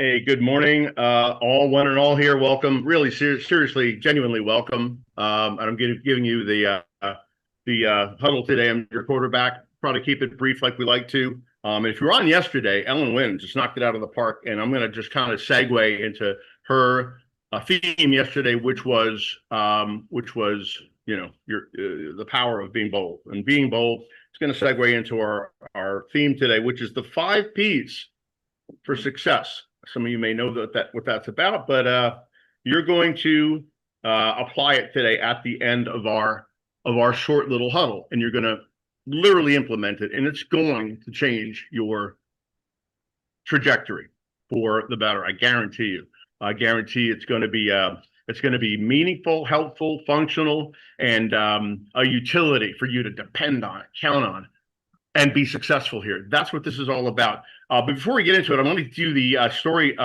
Hey, good morning, all one and all here. Welcome, really seriously, genuinely welcome. And I'm giving you the huddle today. I'm your quarterback. Probably keep it brief like we like to. If you were on yesterday, Ellen Wynn just knocked it out of the park, and I'm going to just kind of segue into her theme yesterday, which was the power of being bold and being bold. It's going to segue into our theme today, which is the 5 Ps for success. Some of you may know what that's about, but you're going to apply it today at the end of our short little huddle, and you're going to literally implement it, and it's going to change your trajectory for the better. I guarantee you. I guarantee it's going to be meaningful, helpful, functional, and a utility for you to depend on, count on, and be successful here. That's what this is all about. But before we get into it, I'm going to do the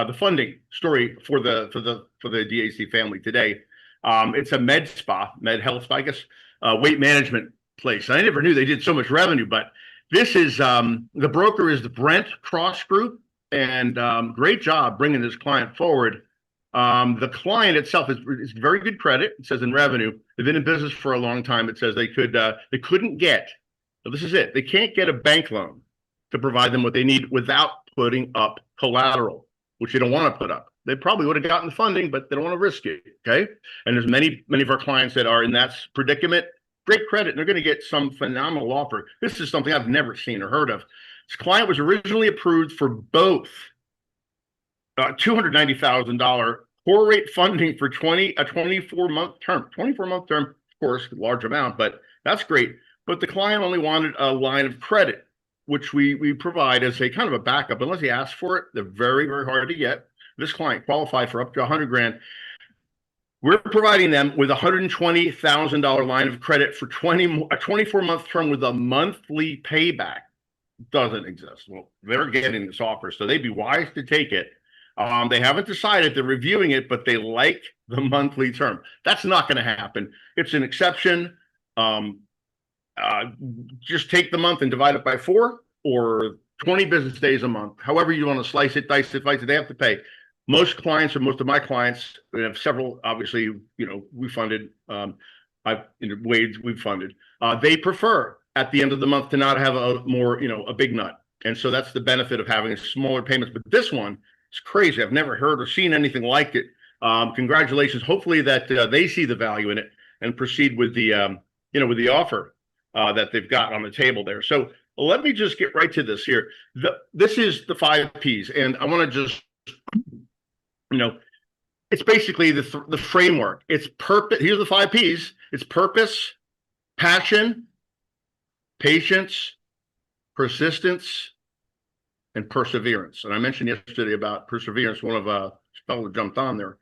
the funding story for the DAC family today. It's a med health spa, I guess, weight management place. I never knew they did so much revenue, but this is the broker is the Brent Cross Group, and great job bringing this client forward. The client itself is very good credit. It says in revenue, they've been in business for a long time. It says they couldn't get. So this is it. They can't get a bank loan to provide them what they need without putting up collateral, which they don't want to put up. They probably would have gotten the funding, but they don't want to risk it. Okay. And there's many of our clients that are in that predicament. Great credit, and they're going to get some phenomenal offer. This is something I've never seen or heard of. This client was originally approved for both $290,000 core rate funding for a 24-month term. 24-month term, of course, large amount, but that's great. But the client only wanted a line of credit, which we provide as a kind of a backup. Unless he asks for it, they're very, very hard to get. This client qualified for up to $100,000. We're providing them with a $120,000 line of credit for a 24-month term with a monthly payback. Doesn't exist. Well, they're getting this offer, so they'd be wise to take it. They haven't decided, they're reviewing it, but they like the monthly term. That's not going to happen. It's an exception. Just take the month and divide it by 4 or 20 business days a month. However you want to slice it, dice it, they have to pay. Most clients, or most of my clients, we have several, obviously, we funded, Wade's we've funded. They prefer at the end of the month to not have a big nut. And so that's the benefit of having smaller payments. But this one is crazy. I've never heard or seen anything like it. Congratulations. Hopefully that they see the value in it and proceed with the, with the offer that they've got on the table there. So let me just get right to this here. This is the 5 Ps, and I want to just, it's basically the framework. It's purpose. Here's the 5 Ps. It's purpose, passion, patience, persistence, and perseverance. And I mentioned yesterday about perseverance. One of a fellow jumped on there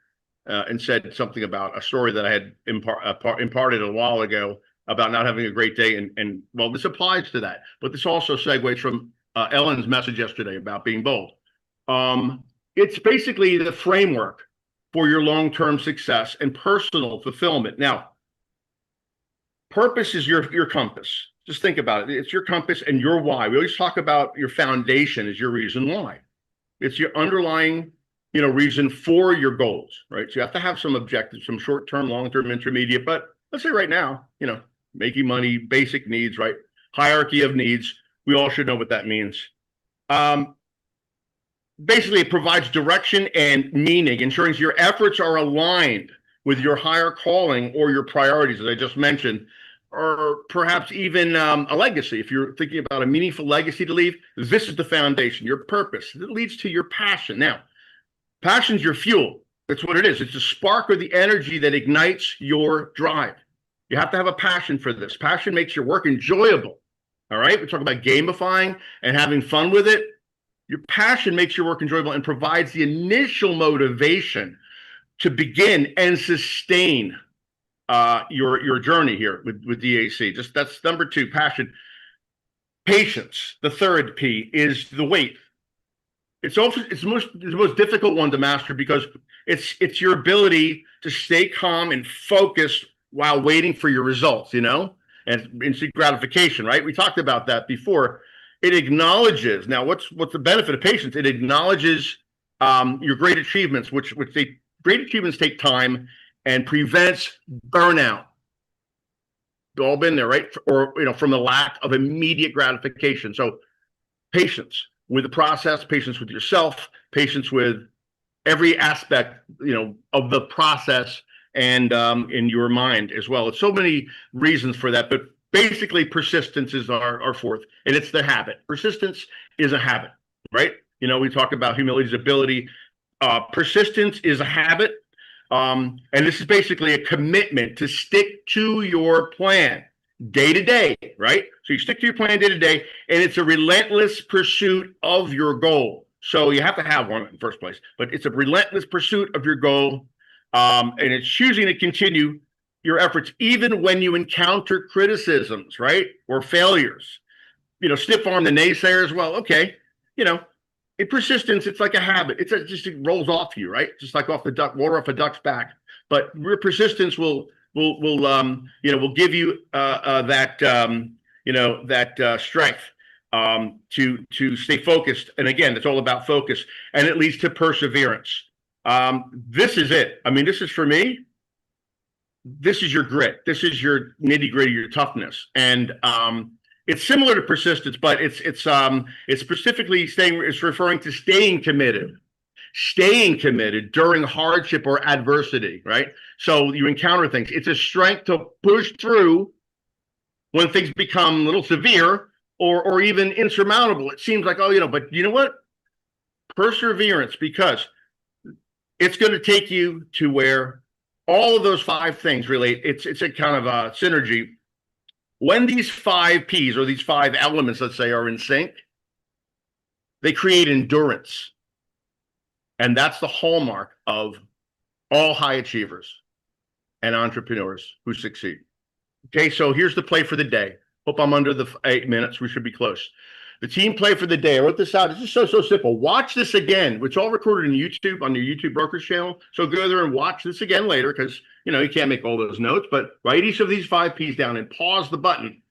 and said something about a story that I had imparted a while ago about not having a great day. And well, this applies to that. But this also segues from Ellen's message yesterday about being bold. It's basically the framework for your long-term success and personal fulfillment. Now, purpose is your compass. Just think about it. It's your compass and your why. We always talk about your foundation as your reason why. It's your underlying, reason for your goals, right? So you have to have some objectives, some short-term, long-term, intermediate. But let's say right now, making money, basic needs, right? Hierarchy of needs. We all should know what that means. Basically, it provides direction and meaning, ensuring your efforts are aligned with your higher calling or your priorities, as I just mentioned, or perhaps even a legacy. If you're thinking about a meaningful legacy to leave, this is the foundation, your purpose. It leads to your passion. Now, passion's your fuel. That's what it is. It's the spark or the energy that ignites your drive. You have to have a passion for this. Passion makes your work enjoyable. All right? We talk about gamifying and having fun with it. Your passion makes your work enjoyable and provides the initial motivation to begin and sustain your journey here with DAC. Just that's number 2, passion. Patience, the 3rd P, is the wait. It's the most difficult one to master because it's your ability to stay calm and focused while waiting for your results, and instant gratification, right? We talked about that before. It acknowledges, now what's the benefit of patience? It acknowledges your great achievements, great achievements take time and prevents burnout. We've all been there, right? Or, from the lack of immediate gratification. So patience with the process, patience with yourself, patience with every aspect, of the process, and in your mind as well. It's so many reasons for that, but basically persistence is our fourth, and it's the habit. Persistence is a habit, right? We talk about humility's ability. Persistence is a habit. And this is basically a commitment to stick to your plan day to day, right? So you stick to your plan day to day, and it's a relentless pursuit of your goal. So you have to have one in the first place, but it's a relentless pursuit of your goal. And it's choosing to continue your efforts even when you encounter criticisms, right? Or failures. Stiff arm the naysayers. Well, okay, in persistence, it's like a habit. It rolls off you, right? Just like water off a duck's back. But your persistence will give you that strength to stay focused. And again, it's all about focus, and it leads to perseverance. This is it. I mean, this is for me. This is your grit. This is your nitty gritty, your toughness, and it's similar to persistence, but it's specifically it's referring to staying committed during hardship or adversity, right? So you encounter things. It's a strength to push through when things become a little severe or even insurmountable. It seems like, but you know what? Perseverance, because it's going to take you to where all of those five things relate. It's a kind of a synergy. When these 5 P's, or these 5 elements, let's say, are in sync, they create endurance. And that's the hallmark of all high achievers and entrepreneurs who succeed. Okay, so here's the play for the day. Hope I'm under the 8 minutes. We should be close. The team play for the day. I wrote this out. It's just so simple. Watch this again. It's all recorded on YouTube, on your YouTube Brokers channel. So go there and watch this again later, because you can't make all those notes. But write each of these 5 P's down and pause the button.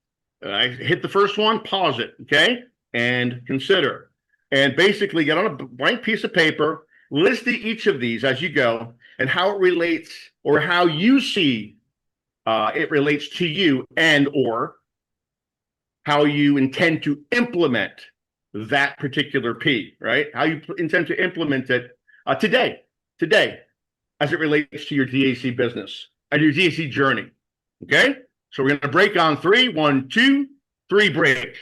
Hit the first one, pause it, okay, and consider. And basically get on a blank piece of paper, list each of these as you go, and how it relates, or how you see it relates to you, and or how you intend to implement that particular P, right? How you intend to implement it today, as it relates to your DAC business and your DAC journey, okay? So we're going to break on 3. 1, 2, 3, break.